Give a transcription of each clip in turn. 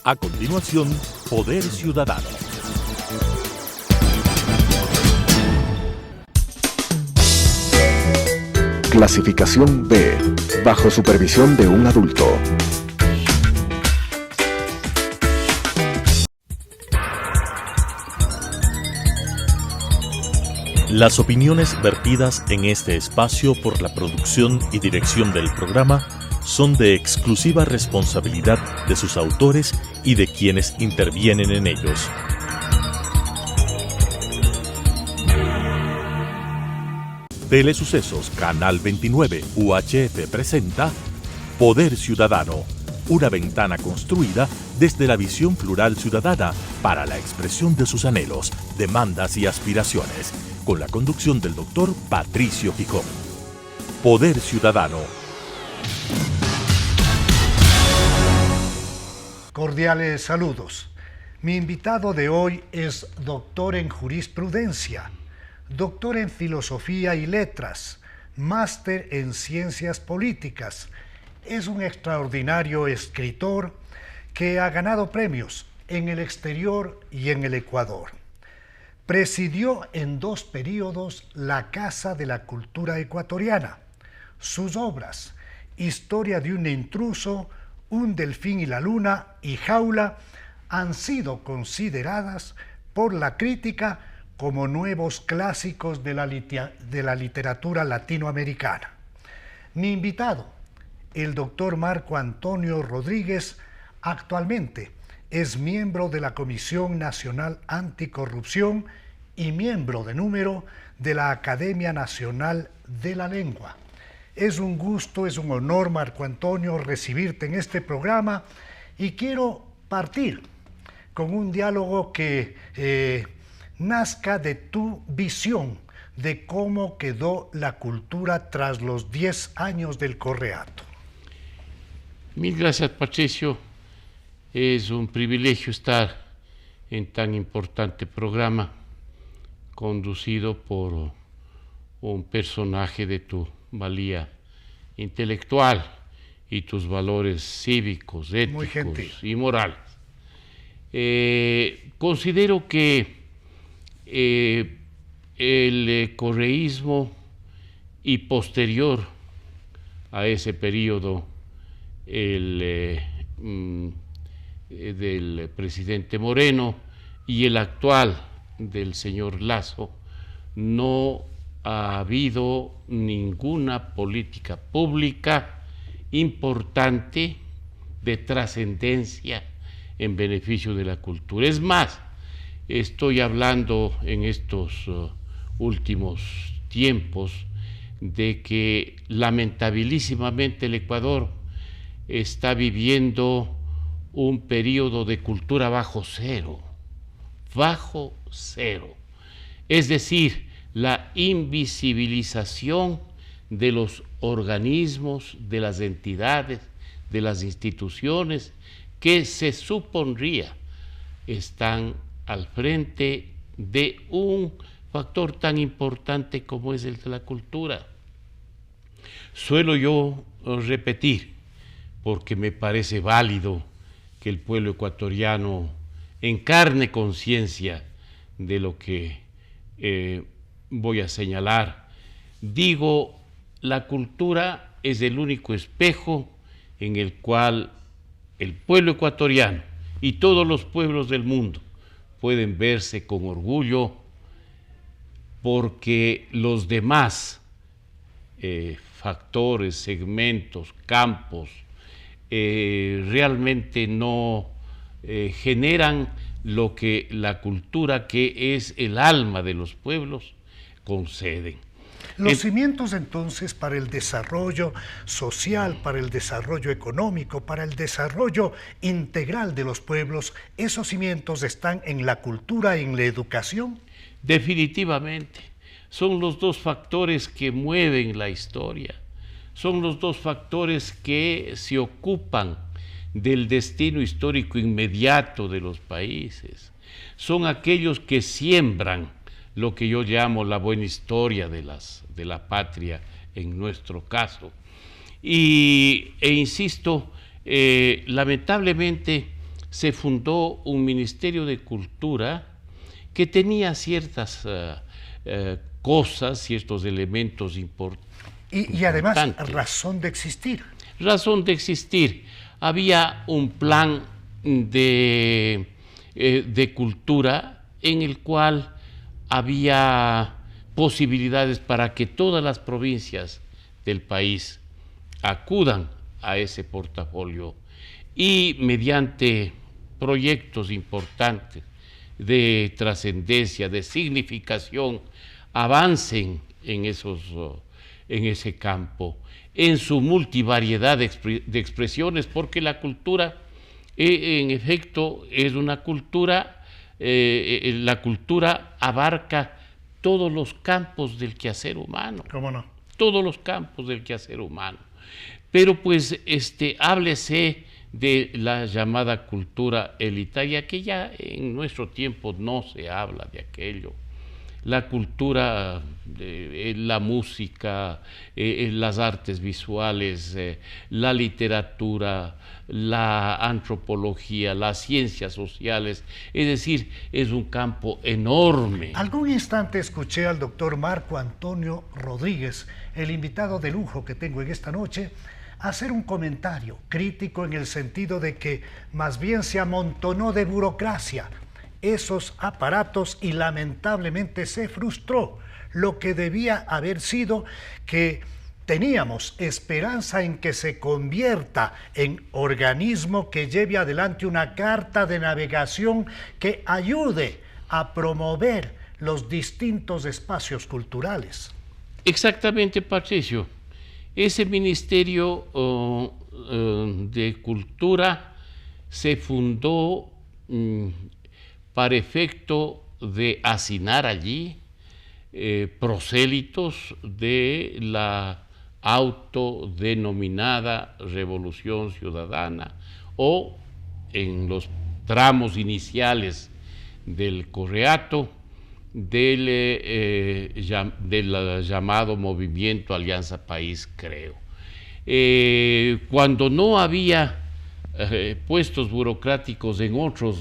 A continuación, Poder Ciudadano. Clasificación B, bajo supervisión de un adulto. Las opiniones vertidas en este espacio por la producción y dirección del programa son de exclusiva responsabilidad de sus autores y de quienes intervienen en ellos. Telesucesos Canal 29 UHF presenta Poder Ciudadano, una ventana construida desde la visión plural ciudadana para la expresión de sus anhelos, demandas y aspiraciones, con la conducción del doctor Patricio Gijón. Poder Ciudadano. Cordiales saludos. Mi invitado de hoy es doctor en jurisprudencia, doctor en filosofía y letras, máster en ciencias políticas. Es un extraordinario escritor que ha ganado premios en el exterior y en el Ecuador. Presidió en 2 períodos la Casa de la Cultura Ecuatoriana. Sus obras, Historia de un intruso, Un delfín y la luna y Jaula, han sido consideradas por la crítica como nuevos clásicos de la literatura latinoamericana. Mi invitado, el doctor Marco Antonio Rodríguez, actualmente es miembro de la Comisión Nacional Anticorrupción y miembro de número de la Academia Nacional de la Lengua. Es un gusto, es un honor, Marco Antonio, recibirte en este programa y quiero partir con un diálogo que nazca de tu visión de cómo quedó la cultura tras los 10 años del Correato. Mil gracias, Patricio. Es un privilegio estar en tan importante programa conducido por un personaje de tu valía intelectual y tus valores cívicos, éticos y morales. Considero que el correísmo y posterior a ese periodo del presidente Moreno y el actual del señor Lasso, no ha habido ninguna política pública importante de trascendencia en beneficio de la cultura. Es más, estoy hablando en estos últimos tiempos de que lamentabilísimamente el Ecuador está viviendo un periodo de cultura bajo cero, es decir, la invisibilización de los organismos, de las entidades, de las instituciones que se supondría están al frente de un factor tan importante como es el de la cultura. Suelo yo repetir, porque me parece válido que el pueblo ecuatoriano encarne conciencia de lo que voy a señalar. Digo, la cultura es el único espejo en el cual el pueblo ecuatoriano y todos los pueblos del mundo pueden verse con orgullo, porque los demás factores, segmentos, campos, realmente no generan lo que la cultura, que es el alma de los pueblos, conceden. Los cimientos entonces para el desarrollo social, para el desarrollo económico, para el desarrollo integral de los pueblos, ¿esos cimientos están en la cultura y en la educación? Definitivamente. Son los 2 factores que mueven la historia. Son los 2 factores que se ocupan del destino histórico inmediato de los países. Son aquellos que siembran lo que yo llamo la buena historia de la patria, en nuestro caso. Insisto, lamentablemente se fundó un Ministerio de Cultura que tenía ciertas cosas, ciertos elementos importantes. Y además, razón de existir. Razón de existir. Había un plan de cultura en el cual había posibilidades para que todas las provincias del país acudan a ese portafolio y mediante proyectos importantes de trascendencia, de significación, avancen en ese campo, en su multivariedad de expresiones, porque la cultura, en efecto, es una cultura, la cultura abarca todos los campos del quehacer humano. ¿Cómo no? Todos los campos del quehacer humano. Pero pues, háblese de la llamada cultura elitaria, que ya en nuestro tiempo no se habla de aquello. La cultura, la música, las artes visuales, la literatura, la antropología, las ciencias sociales, es decir, es un campo enorme. Algún instante escuché al doctor Marco Antonio Rodríguez, el invitado de lujo que tengo en esta noche, hacer un comentario crítico en el sentido de que más bien se amontonó de burocracia esos aparatos y lamentablemente se frustró lo que debía haber sido, que teníamos esperanza en que se convierta en organismo que lleve adelante una carta de navegación que ayude a promover los distintos espacios culturales. Exactamente, Patricio. Ese Ministerio de Cultura se fundó para efecto de hacinar allí prosélitos de la autodenominada Revolución Ciudadana, o en los tramos iniciales del Correato del llamado Movimiento Alianza País, creo. Cuando no había puestos burocráticos en otros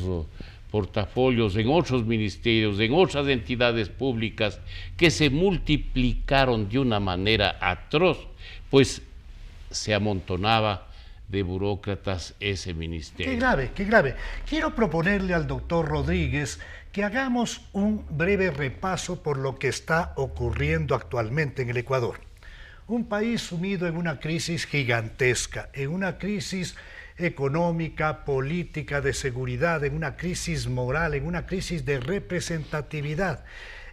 portafolios, en otros ministerios, en otras entidades públicas que se multiplicaron de una manera atroz, pues se amontonaba de burócratas ese ministerio. Qué grave, qué grave. Quiero proponerle al doctor Rodríguez que hagamos un breve repaso por lo que está ocurriendo actualmente en el Ecuador. Un país sumido en una crisis gigantesca, en una crisis económica, política, de seguridad, en una crisis moral, en una crisis de representatividad,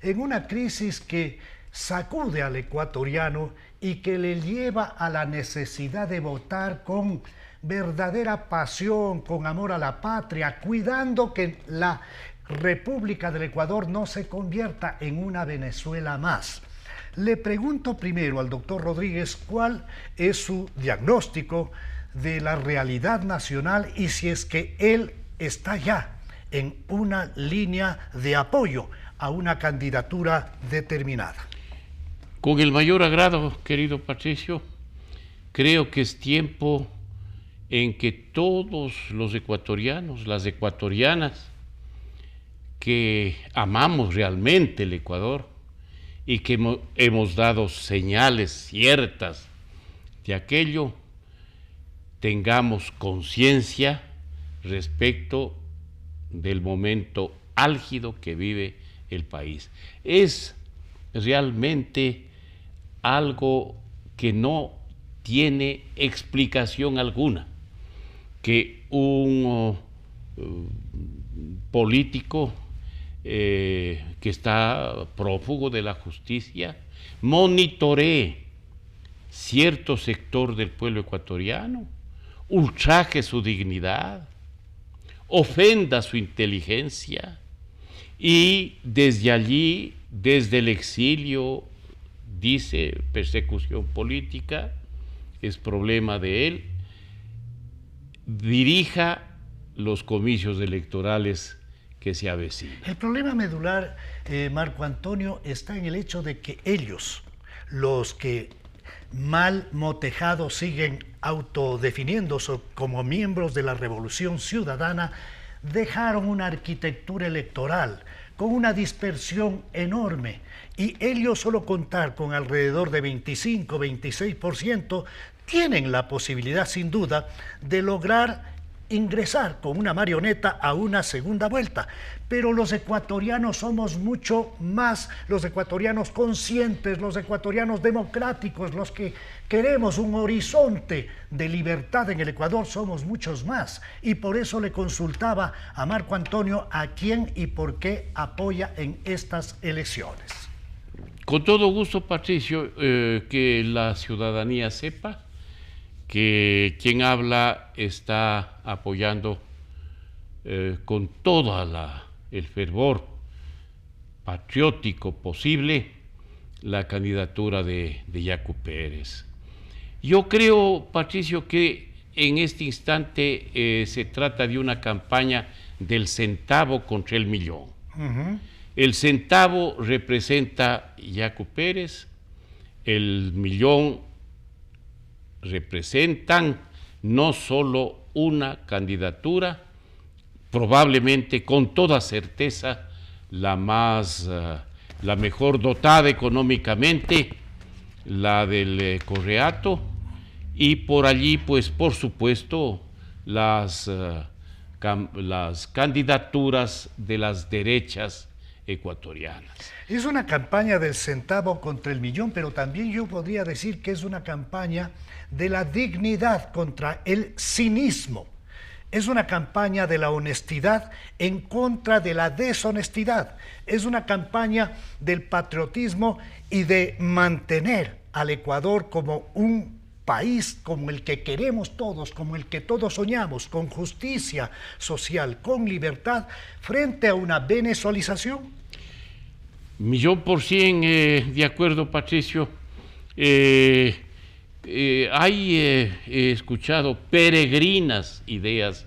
en una crisis que sacude al ecuatoriano y que le lleva a la necesidad de votar con verdadera pasión, con amor a la patria, cuidando que la República del Ecuador no se convierta en una Venezuela más. Le pregunto primero al doctor Rodríguez cuál es su diagnóstico de la realidad nacional y si es que él está ya en una línea de apoyo a una candidatura determinada. Con el mayor agrado, querido Patricio, creo que es tiempo en que todos los ecuatorianos, las ecuatorianas, que amamos realmente el Ecuador y que hemos dado señales ciertas de aquello, tengamos conciencia respecto del momento álgido que vive el país. Es realmente algo que no tiene explicación alguna, que un político que está prófugo de la justicia monitoree cierto sector del pueblo ecuatoriano, ultraje su dignidad, ofenda su inteligencia y desde allí, desde el exilio, dice persecución política, es problema de él, dirija los comicios electorales que se avecinan. El problema medular, Marco Antonio, está en el hecho de que ellos, los que mal motejados, siguen autodefiniéndose como miembros de la Revolución Ciudadana, dejaron una arquitectura electoral con una dispersión enorme, y ellos solo contar con alrededor de 25-26% tienen la posibilidad sin duda de lograr ingresar con una marioneta a una segunda vuelta. Pero los ecuatorianos somos mucho más, los ecuatorianos conscientes, los ecuatorianos democráticos, los que queremos un horizonte de libertad en el Ecuador, somos muchos más. Y por eso le consultaba a Marco Antonio a quién y por qué apoya en estas elecciones. Con todo gusto, Patricio, que la ciudadanía sepa que quien habla está apoyando con todo el fervor patriótico posible la candidatura de Yacu Pérez. Yo creo, Patricio, que en este instante se trata de una campaña del centavo contra el millón. El centavo representa Yacu Pérez, el millón representan no solo una candidatura, probablemente con toda certeza la mejor dotada económicamente, la del Correato, y por allí, pues, por supuesto, las candidaturas de las derechas ecuatorianas. Es una campaña del centavo contra el millón, pero también yo podría decir que es una campaña de la dignidad contra el cinismo. Es una campaña de la honestidad en contra de la deshonestidad. Es una campaña del patriotismo y de mantener al Ecuador como un país como el que queremos todos, como el que todos soñamos, con justicia social, con libertad, frente a una venezuelización. 100% de acuerdo, Patricio. He escuchado peregrinas ideas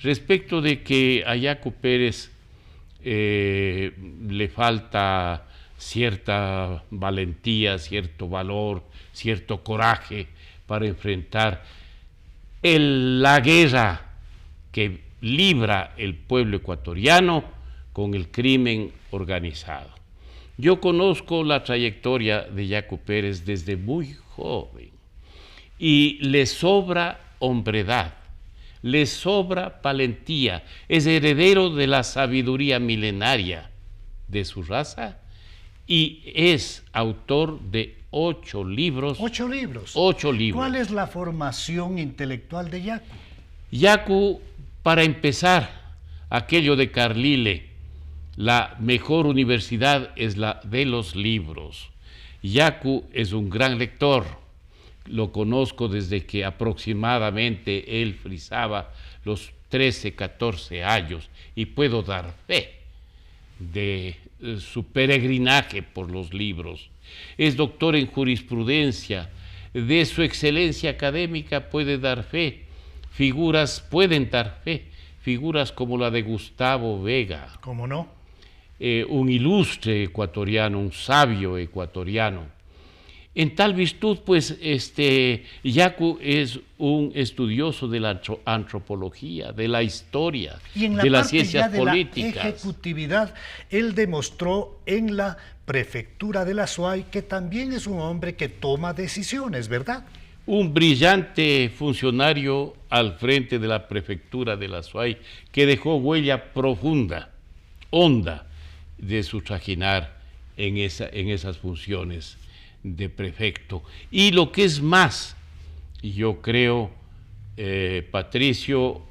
respecto de que a Yacu Pérez le falta cierta valentía, cierto valor, cierto coraje para enfrentar la guerra que libra el pueblo ecuatoriano con el crimen organizado. Yo conozco la trayectoria de Yacu Pérez desde muy joven y le sobra hombredad, le sobra valentía, es heredero de la sabiduría milenaria de su raza y es autor de 8 libros. 8 libros. 8 libros. ¿Cuál es la formación intelectual de Yacu? Yacu, para empezar, aquello de Carlile, la mejor universidad es la de los libros. Yacu es un gran lector. Lo conozco desde que aproximadamente él frisaba los 13, 14 años y puedo dar fe de su peregrinaje por los libros. Es doctor en jurisprudencia, de su excelencia académica puede dar fe. Pueden dar fe, figuras como la de Gustavo Vega. ¿Cómo no? Un ilustre ecuatoriano, un sabio ecuatoriano. En tal virtud, pues, Yacu es un estudioso de la antropología, de la historia, de las ciencias políticas. La ejecutividad, él demostró en la prefectura de la SUAY que también es un hombre que toma decisiones, ¿verdad? Un brillante funcionario al frente de la prefectura de la SUAY que dejó huella profunda, honda, de su trajinar en esas funciones de prefecto. Y lo que es más, yo creo, Patricio,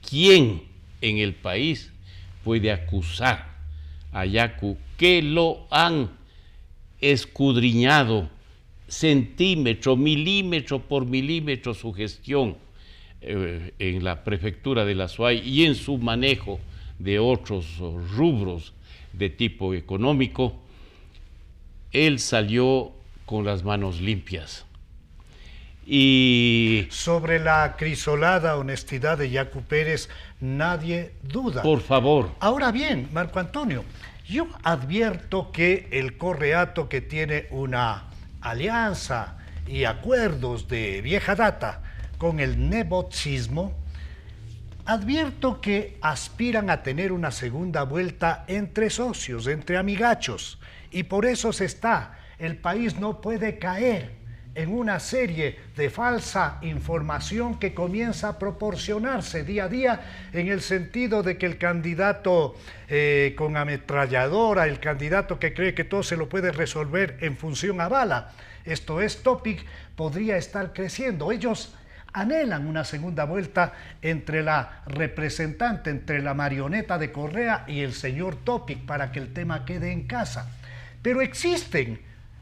¿quién en el país puede acusar a Yacu que lo han escudriñado centímetro, milímetro por milímetro su gestión en la prefectura de la SUAY y en su manejo de otros rubros de tipo económico? Él salió con las manos limpias. Y sobre la acrisolada honestidad de Yacu Pérez nadie duda. Por favor. Ahora bien, Marco Antonio, yo advierto que el Correato, que tiene una alianza y acuerdos de vieja data con el nepotismo, advierto que aspiran a tener una segunda vuelta entre socios, entre amigachos, y por eso el país no puede caer en una serie de falsa información que comienza a proporcionarse día a día en el sentido de que el candidato con ametralladora, el candidato que cree que todo se lo puede resolver en función a bala, esto es Topic, podría estar creciendo. Ellos anhelan una segunda vuelta entre la representante, entre la marioneta de Correa y el señor Topic para que el tema quede en casa. Pero existen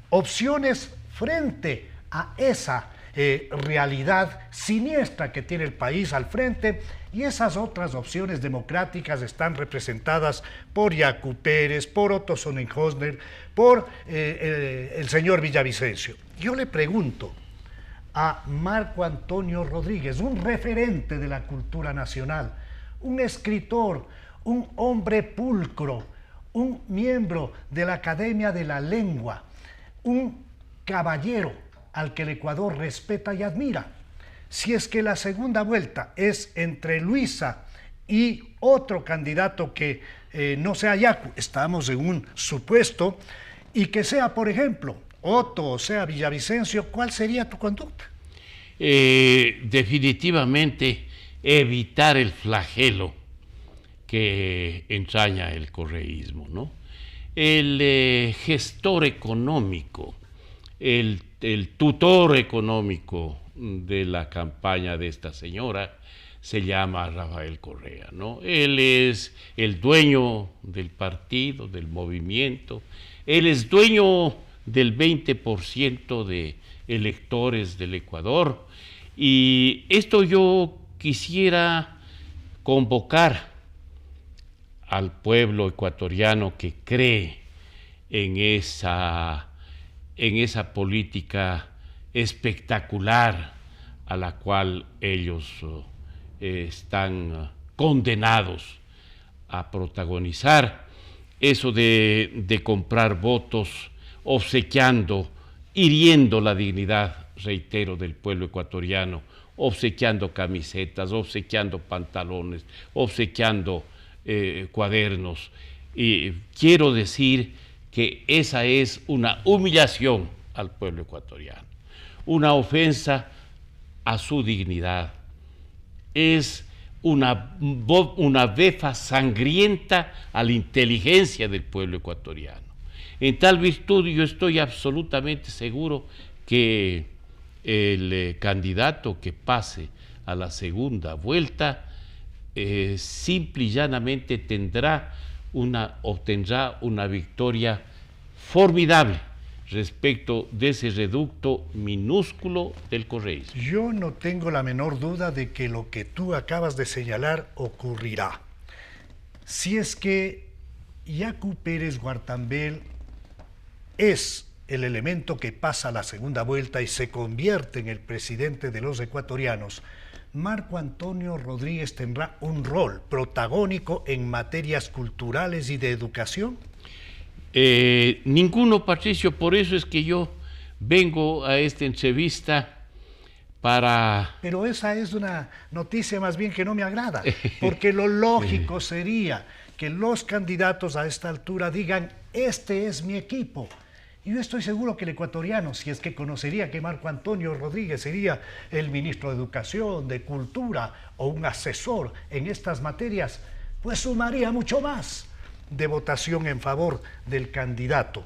opciones frente a esa realidad siniestra que tiene el país al frente, y esas otras opciones democráticas están representadas por Yacu Pérez, por Otto Sonnenhösner, por el señor Villavicencio. Yo le pregunto a Marco Antonio Rodríguez, un referente de la cultura nacional, un escritor, un hombre pulcro, un miembro de la Academia de la Lengua, un caballero al que el Ecuador respeta y admira. Si es que la segunda vuelta es entre Luisa y otro candidato que no sea Yacu, estamos en un supuesto, y que sea, por ejemplo, Otto o sea Villavicencio, ¿cuál sería tu conducta? Definitivamente evitar el flagelo que entraña el correísmo, ¿no? El gestor económico, el tutor económico de la campaña de esta señora se llama Rafael Correa, ¿no? Él es el dueño del partido, del movimiento, él es dueño del 20% de electores del Ecuador, y esto yo quisiera convocar al pueblo ecuatoriano que cree en esa política espectacular a la cual ellos están condenados a protagonizar, eso de comprar votos, obsequiando, hiriendo la dignidad, reitero, del pueblo ecuatoriano, obsequiando camisetas, obsequiando pantalones, obsequiando cuadernos. Y quiero decir que esa es una humillación al pueblo ecuatoriano, una ofensa a su dignidad, es una befa sangrienta a la inteligencia del pueblo ecuatoriano. En tal virtud yo estoy absolutamente seguro que el candidato que pase a la segunda vuelta simple y llanamente obtendrá una victoria formidable respecto de ese reducto minúsculo del correísmo. Yo no tengo la menor duda de que lo que tú acabas de señalar ocurrirá. Si es que Yacu Pérez Guartambel es el elemento que pasa a la segunda vuelta y se convierte en el presidente de los ecuatorianos, Marco Antonio Rodríguez tendrá un rol protagónico en materias culturales y de educación. Ninguno, Patricio, por eso es que yo vengo a esta entrevista para... Pero esa es una noticia más bien que no me agrada, porque lo lógico sería que los candidatos a esta altura digan, este es mi equipo. Y yo estoy seguro que el ecuatoriano, si es que conocería que Marco Antonio Rodríguez sería el ministro de Educación, de Cultura o un asesor en estas materias, pues sumaría mucho más de votación en favor del candidato.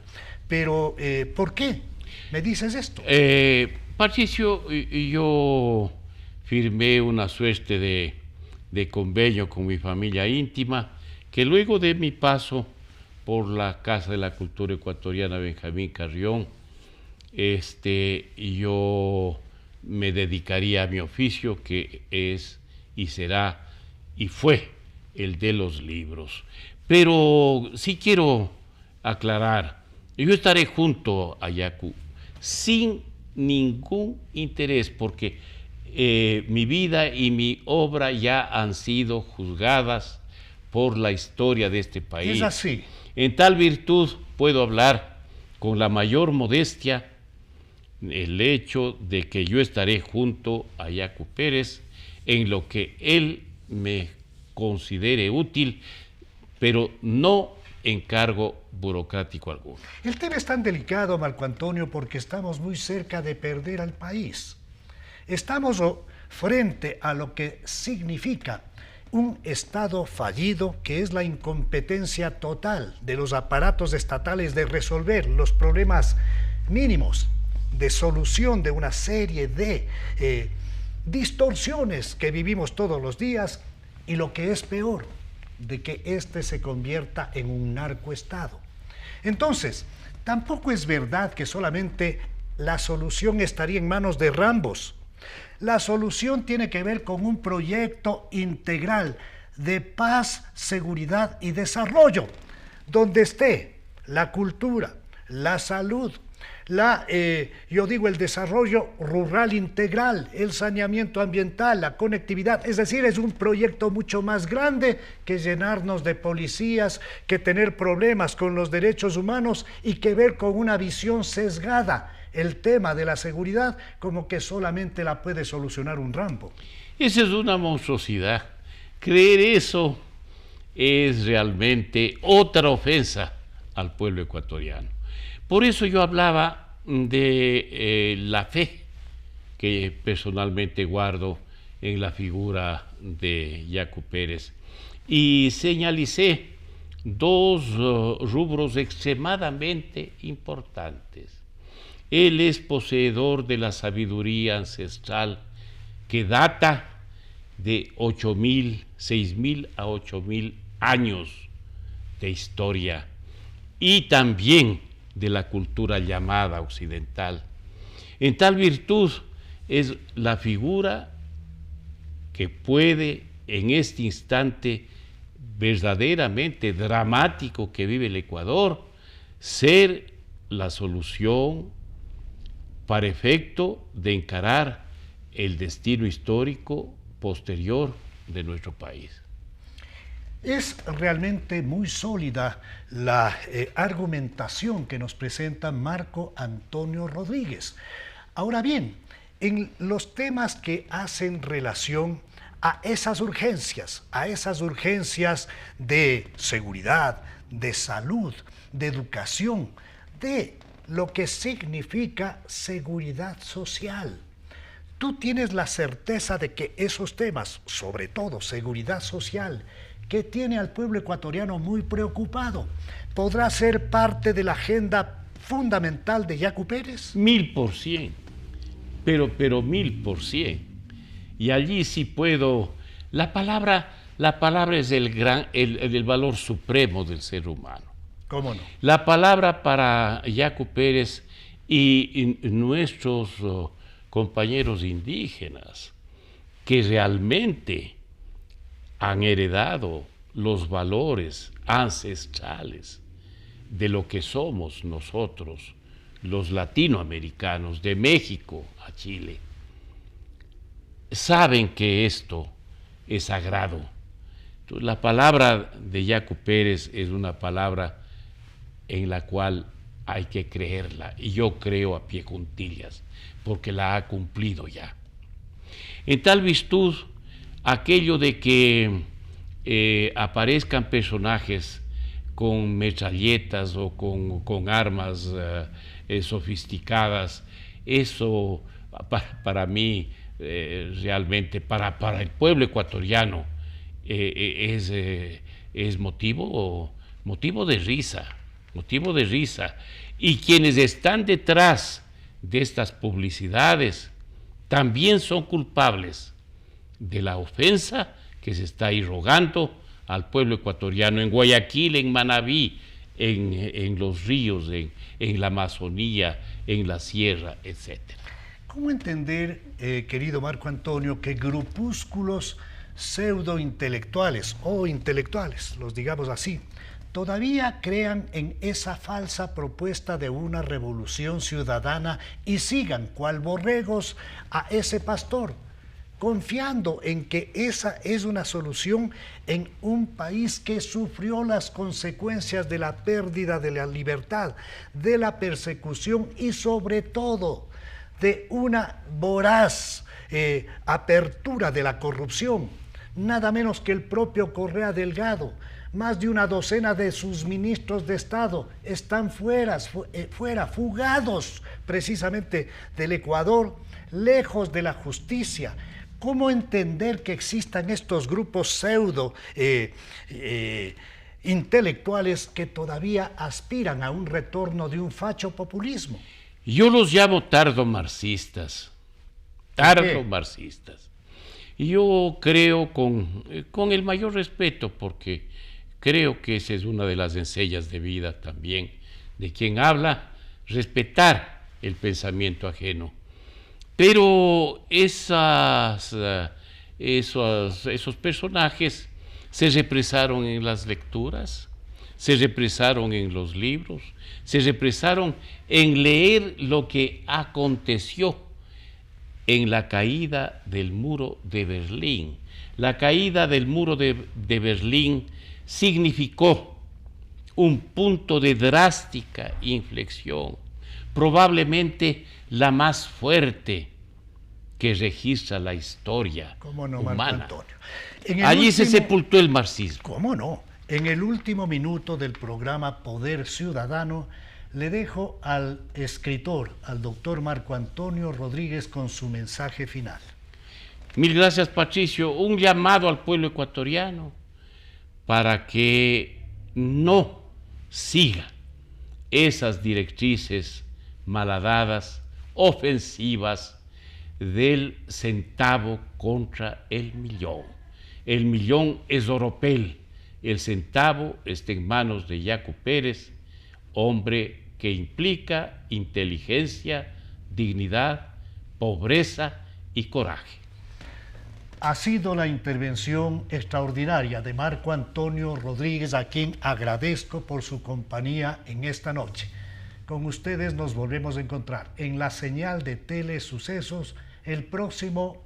Pero, ¿por qué me dices esto? Patricio, yo firmé una suerte de convenio con mi familia íntima, que luego de mi paso por la Casa de la Cultura Ecuatoriana Benjamín Carrión, yo me dedicaría a mi oficio, que es y será y fue el de los libros. Pero sí quiero aclarar, yo estaré junto a Yacu sin ningún interés, porque mi vida y mi obra ya han sido juzgadas por la historia de este país. Es así. En tal virtud puedo hablar con la mayor modestia el hecho de que yo estaré junto a Yacu Pérez en lo que él me considere útil, pero no en cargo burocrático alguno. El tema es tan delicado, Marco Antonio, porque estamos muy cerca de perder al país. Estamos frente a lo que significa un Estado fallido, que es la incompetencia total de los aparatos estatales de resolver los problemas mínimos de solución de una serie de distorsiones que vivimos todos los días, y lo que es peor, de que éste se convierta en un narcoestado. Entonces, tampoco es verdad que solamente la solución estaría en manos de Rambos. La solución tiene que ver con un proyecto integral de paz, seguridad y desarrollo, donde esté la cultura, la salud, el desarrollo rural integral, el saneamiento ambiental, la conectividad. Es decir, es un proyecto mucho más grande que llenarnos de policías, que tener problemas con los derechos humanos y que ver con una visión sesgada el tema de la seguridad como que solamente la puede solucionar un Rambo. Esa es una monstruosidad. Creer eso es realmente otra ofensa al pueblo ecuatoriano. Por eso yo hablaba de la fe que personalmente guardo en la figura de Yacu Pérez y señalicé dos rubros extremadamente importantes. Él es poseedor de la sabiduría ancestral que data de 6.000 a 8.000 años de historia, y también de la cultura llamada occidental. En tal virtud es la figura que puede, en este instante verdaderamente dramático que vive el Ecuador, ser la solución para efecto de encarar el destino histórico posterior de nuestro país. Es realmente muy sólida la argumentación que nos presenta Marco Antonio Rodríguez. Ahora bien, en los temas que hacen relación a esas urgencias de seguridad, de salud, de educación, de lo que significa seguridad social, tú tienes la certeza de que esos temas, sobre todo seguridad social, que tiene al pueblo ecuatoriano muy preocupado, ¿podrá ser parte de la agenda fundamental de Yacu Pérez? 1000%, pero 1000%. Y allí sí puedo, la palabra es el valor supremo del ser humano. ¿Cómo no? La palabra para Yacu Pérez y nuestros compañeros indígenas que realmente han heredado los valores ancestrales de lo que somos nosotros, los latinoamericanos, de México a Chile, saben que esto es sagrado. La palabra de Yacu Pérez es una palabra en la cual hay que creerla, y yo creo a pie juntillas, porque la ha cumplido ya. En tal virtud, aquello de que aparezcan personajes con metralletas o con armas sofisticadas, eso para mí realmente, para el pueblo ecuatoriano, es motivo de risa. Y quienes están detrás de estas publicidades también son culpables de la ofensa que se está irrogando al pueblo ecuatoriano en Guayaquil, en Manabí, en los ríos, en la Amazonía, en la sierra, etc. ¿Cómo entender, querido Marco Antonio, que grupúsculos pseudointelectuales o intelectuales, los digamos así, todavía crean en esa falsa propuesta de una revolución ciudadana y sigan cual borregos a ese pastor confiando en que esa es una solución en un país que sufrió las consecuencias de la pérdida de la libertad, de la persecución y sobre todo de una voraz apertura de la corrupción. Nada menos que el propio Correa Delgado, más de una docena de sus ministros de Estado están fuera, fugados precisamente del Ecuador, lejos de la justicia. ¿Cómo entender que existan estos grupos pseudo intelectuales que todavía aspiran a un retorno de un facho populismo? Yo los llamo tardomarxistas. Tardomarxistas. Y yo creo con el mayor respeto, porque creo que esa es una de las enseñas de vida también de quien habla, respetar el pensamiento ajeno. Pero esos personajes se represaron en las lecturas, se represaron en los libros, se represaron en leer lo que aconteció en la caída del muro de Berlín. La caída del muro de Berlín significó un punto de drástica inflexión, probablemente la más fuerte que registra la historia humana. Allí se sepultó el marxismo. ¿Cómo no? En el último minuto del programa Poder Ciudadano, le dejo al escritor, al doctor Marco Antonio Rodríguez, con su mensaje final. Mil gracias, Patricio. Un llamado al pueblo ecuatoriano para que no siga esas directrices malhadadas, ofensivas del centavo contra el millón. El millón es oropel, el centavo está en manos de Yacu Pérez, hombre que implica inteligencia, dignidad, pobreza y coraje. Ha sido la intervención extraordinaria de Marco Antonio Rodríguez, a quien agradezco por su compañía en esta noche. Con ustedes nos volvemos a encontrar en la señal de Telesucesos el próximo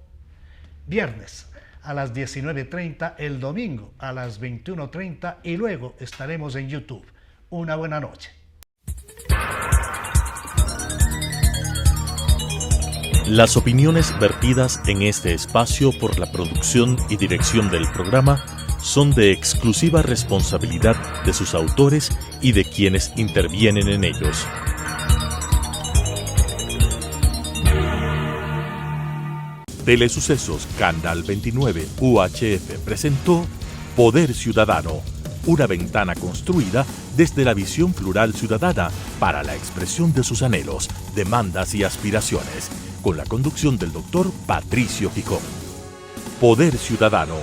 viernes a las 19:30, el domingo a las 21:30 y luego estaremos en YouTube. Una buena noche. Las opiniones vertidas en este espacio por la producción y dirección del programa son de exclusiva responsabilidad de sus autores y de quienes intervienen en ellos. Telesucesos Canal 29 UHF presentó Poder Ciudadano, una ventana construida desde la visión plural ciudadana para la expresión de sus anhelos, demandas y aspiraciones, con la conducción del doctor Patricio Picón. Poder Ciudadano.